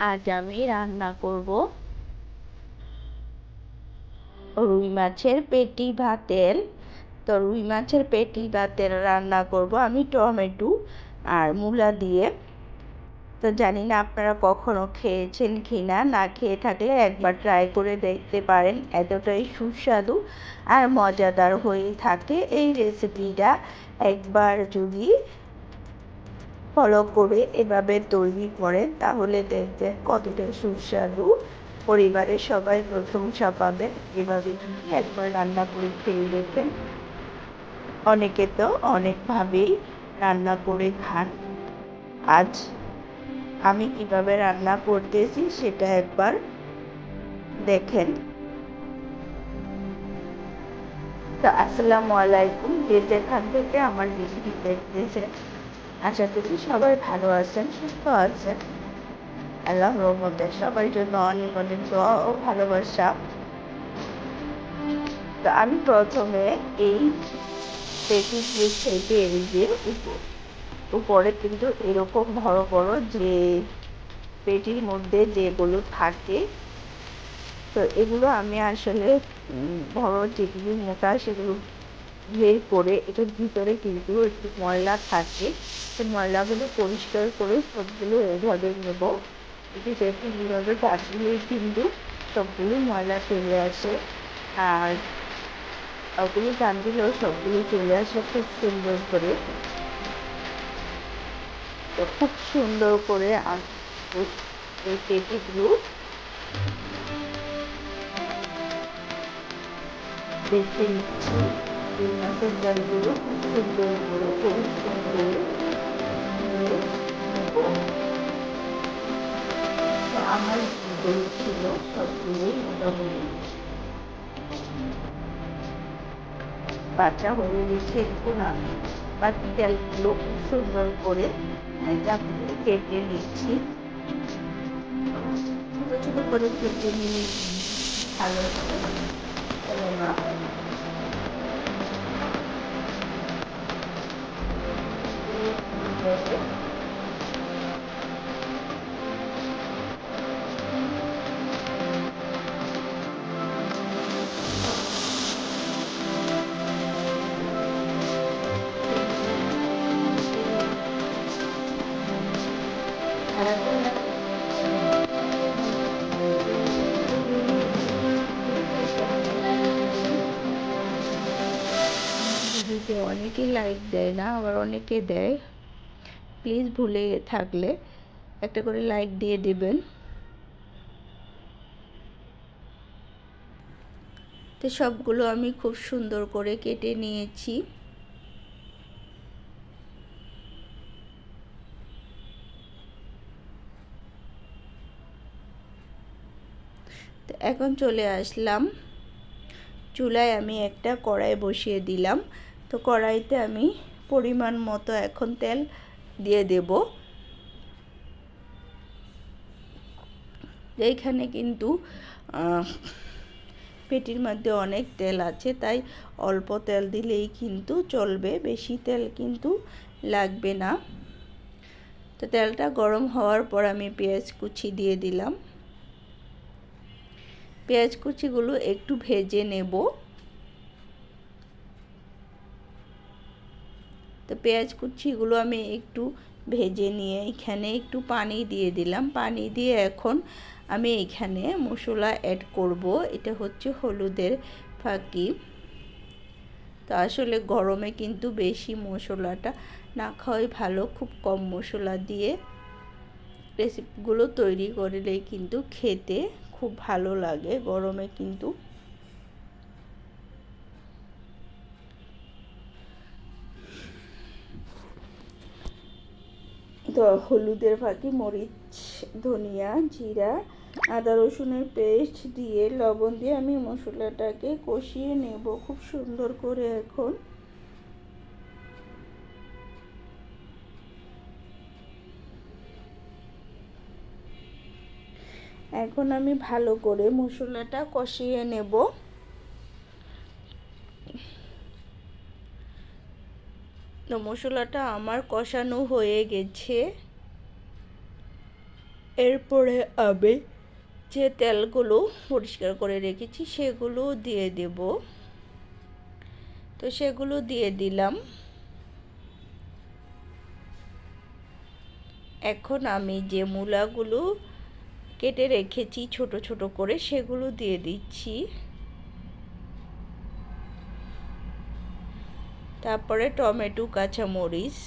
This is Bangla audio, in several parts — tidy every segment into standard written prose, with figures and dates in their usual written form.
আজ আমি রান্না করব রুই মাছের পেটি ভাতের। তো রুই মাছের পেটি ভাতের রান্না করব আমি টমেটো আর মূলা দিয়ে। তো জানি না আপনারা কখনো খেয়েছেন কি না, না খেয়ে থাকলে একবার ট্রাই করে দেখতে পারেন। এতটাই সুস্বাদু আর মজাদার হয়ে থাকে এই রেসিপিটা। একবার যদি ফলো করে এভাবে তৈরি করেন তাহলে দেখবেন কতটা সুস্বাদু, পরিবারের সবাই প্রশংসা পাবেন। এভাবে একবার রান্না করে খেয়ে দেখবেন। অনেকে তো অনেকভাবেই রান্না করে খান। আজ আমি কিভাবে রান্না করতেছি সেটা একবার দেখেন। তো আসসালামু আলাইকুম, যে যেখান থেকে আমার ভিডিও দেখতেছেন, আশা করি সবাই ভালো আছেন, সুস্থ আছেন। আল্লাহর রহমতে সবার জন্য অনেক অনেক দোয়া ও ভালোবাসা। তো আমি প্রথমে এই পেটি থেকে এই যে উপরে কিন্তু এরকম বড় বড় যে পেটির মধ্যে যেগুলো থাকে, তো এগুলো আমি আসলে বড় যেগুলো মোটা সেগুলো বের করে এটার ভিতরে কিন্তু একটু ময়লা থাকে। সেই ময়লাগুলো পরিষ্কার করে সবগুলো এভাবে নেব। এটি দেখুন এইভাবে কাটলেই কিন্তু সবগুলো ময়লা চলে আসে, আর ওগুলো টান দিলেও সবগুলো চলে আসে খুব সুন্দর করে। তো খুব সুন্দর করে এই পেটিগুলো বেছে নিচ্ছি। এই মাছের ডালগুলো খুব সুন্দর করে পরিষ্কার করে আমার যেগুলো ছিল সবগুলোই মোটামুটি বাচ্চা হয়ে গেছে। এখন আমি বাকি তেলগুলো খুব সুন্দর করে চাকুতে কেটে নিচ্ছি। ছোটো ছোটো করে কেটে নিয়ে ভালো করে ভিডিওতে অনেকেই লাইক দেয় না, আবার অনেকে দেয়। প্লিজ ভুলে থাকলে একটা করে লাইক দিয়ে দেবেন। তো সবগুলো আমি খুব সুন্দর করে কেটে নিয়েছি। তো এখন চলে আসলাম চুলায়, আমি একটা কড়াই বসিয়ে দিলাম। তো কড়াইতে আমি পরিমাণ মতো এখন তেল দিয়ে দেব। এইখানে কিন্তু পেটির মধ্যে অনেক তেল আছে, তাই অল্প তেল দিলেই কিন্তু চলবে, বেশি তেল কিন্তু লাগবে না। তো তেলটা গরম হওয়ার পর আমি পেঁয়াজ কুচি দিয়ে দিলাম। পেঁয়াজ কুচিগুলো একটু ভেজে নেব। তো পেঁয়াজ কুচিগুলো আমি একটু ভেজে নিয়ে এখানে একটু পানি দিয়ে দিলাম। পানি দিয়ে এখন আমি এখানে মশলা অ্যাড করব। এটা হচ্ছে হলুদের ফাঁকি। তো আসলে গরমে কিন্তু বেশি মশলাটা না খাওয়াই ভালো। খুব কম মশলা দিয়ে রেসিপিগুলো তৈরি করলেই কিন্তু খেতে খুব ভালো লাগে গরমে কিন্তু। তো হলুদের ফাঁকি, মরিচ, ধনিয়া, জিরা, আদা রসুনের পেস্ট দিয়ে লবণ দিয়ে আমি মশলাটাকে কষিয়ে নেব খুব সুন্দর করে। এখন আমি ভালো করে মশলাটা কষিয়ে নেব। তো মশলাটা আমার কষানো হয়ে গেছে। এরপরে আমি যে তেলগুলো পরিষ্কার করে রেখেছি সেগুলো দিয়ে দেব। তো সেগুলো দিয়ে দিলাম। এখন আমি যে মূলাগুলো কেটে রেখেছি ছোট ছোট করে সেগুলো দিয়ে দিচ্ছি। তারপরে টমেটো, কাঁচামরিচ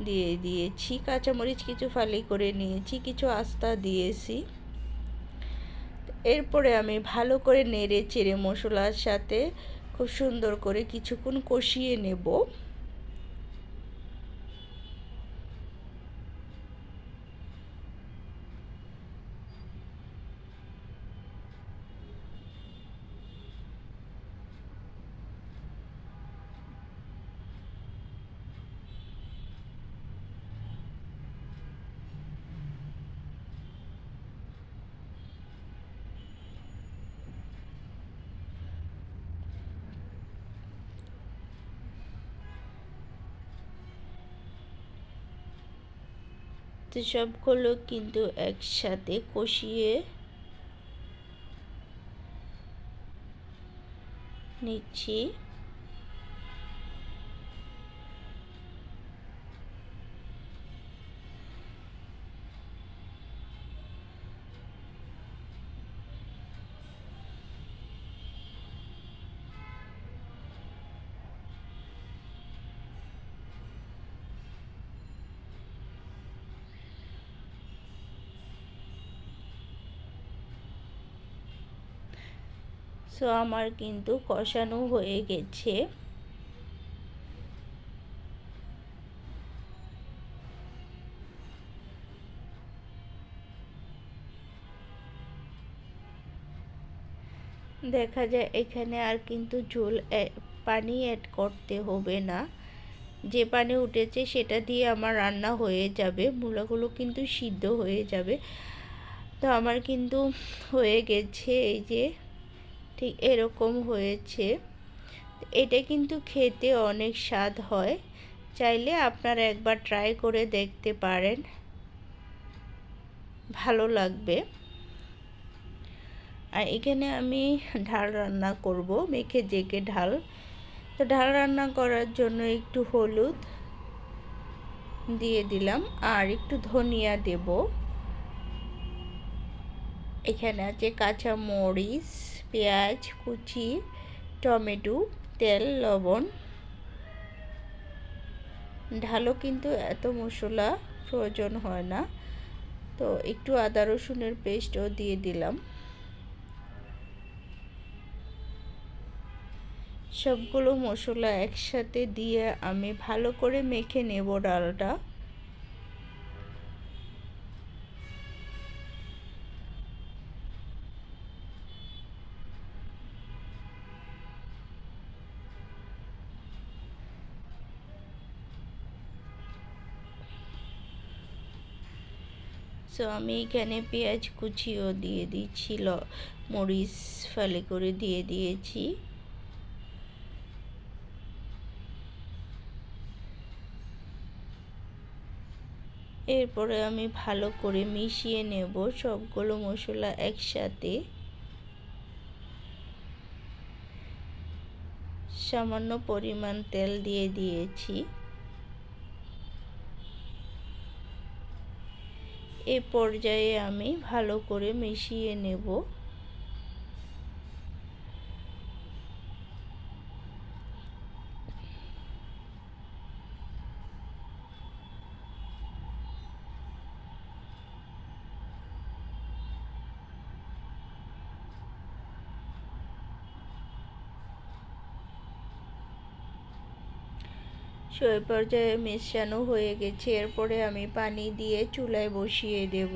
দিয়ে দিয়েছি। কাঁচামরিচ কিছু ফালি করে নিয়েছি, কিছু আস্তা দিয়েছি। এরপরে আমি ভালো করে নেড়ে চেড়ে মশলার সাথে খুব সুন্দর করে কিছুক্ষণ কষিয়ে নেব। তো সবগুলো কিন্তু একসাথে কষিয়ে নিচ্ছি। সো আমার কিন্তু কষানো হয়ে গেছে। দেখা যায় এখানে আর কিন্তু পানি অ্যাড করতে হবে না। যে পানি উঠেছে সেটা দিয়ে আমার রান্না হয়ে যাবে, মূলাগুলো কিন্তু সিদ্ধ হয়ে যাবে। তো আমার কিন্তু হয়ে গেছে, এই যে ঠিক এরকম হয়েছে। এটা কিন্তু খেতে অনেক স্বাদ হয়, চাইলে আপনারা একবার ট্রাই করে দেখতে পারেন, ভালো লাগবে। আর এখানে আমি ঢাল রান্না করব, মেখে জেকে ঢাল। তো ঢাল রান্না করার জন্য একটু হলুদ দিয়ে দিলাম আর একটু ধনিয়া দেব। এখানে আছে কাঁচা মরিচ, পেঁয়াজ কুচি, টমেটো, তেল, লবণ। ঢালও কিন্তু এত মশলা প্রয়োজন হয় না। তো একটু আদা রসুনের পেস্টও দিয়ে দিলাম। সবগুলো মশলা একসাথে দিয়ে আমি ভালো করে মেখে নেব ডালটা। সো আমি এখানে পেঁয়াজ কুচিও দিয়ে দিচ্ছি, মরিচ ফালি করে দিয়ে দিয়েছি। এরপরে আমি ভালো করে মিশিয়ে নেব সবগুলো মশলা একসাথে। সামান্য পরিমাণ তেল দিয়ে দিয়েছি। এই পর্যায়ে আমি ভালো করে মিশিয়ে নেব। এই পর্যায়ে মেশানো হয়ে গেছে। এরপরে আমি পানি দিয়ে চুলায় বসিয়ে দেব।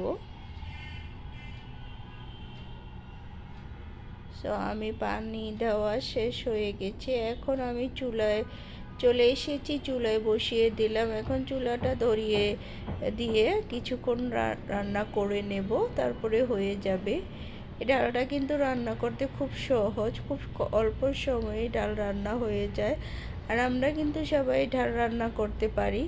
সো আমি পানি দেওয়া শেষ হয়ে গেছে। এখন আমি চুলায় চলে এসেছি, চুলায় বসিয়ে দিলাম। এখন চুলাটা ধরিয়ে দিয়ে কিছুক্ষণ রান্না করে নেব, তারপরে হয়ে যাবে। এই ডালটা কিন্তু রান্না করতে খুব সহজ, খুব অল্প সময়ে ডাল রান্না হয়ে যায়। আর আমরা কিন্তু সবাই ডাল রান্না করতে পারি।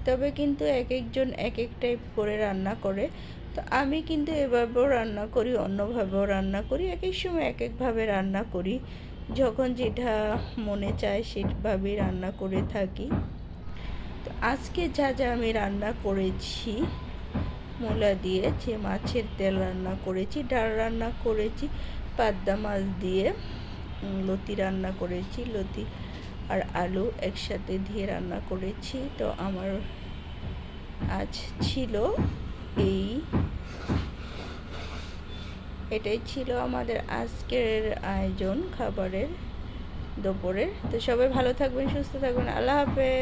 তবে কিন্তু এক একজন এক এক টাইপ করে রান্না করে। তো আমি কিন্তু এভাবেও রান্না করি, অন্যভাবেও রান্না করি, এক এক সময় এক একভাবে রান্না করি। যখন যেটা মনে চায় সেভাবেই রান্না করে থাকি। তো আজকে যা যা আমি রান্না করেছি, মূলা দিয়ে যে মাছের তেল রান্না করেছি, ডাল রান্না করেছি, পাবদা মাছ দিয়ে লতি রান্না করেছি, লতি আর আলু একসাথে দিয়ে রান্না করেছি। তো আমার আজ ছিল এটাই ছিল আমাদের আজকের আয়োজন খাবারের দুপুরের। তো সবাই ভালো থাকবেন, সুস্থ থাকবেন। আল্লাহ হাফেজ।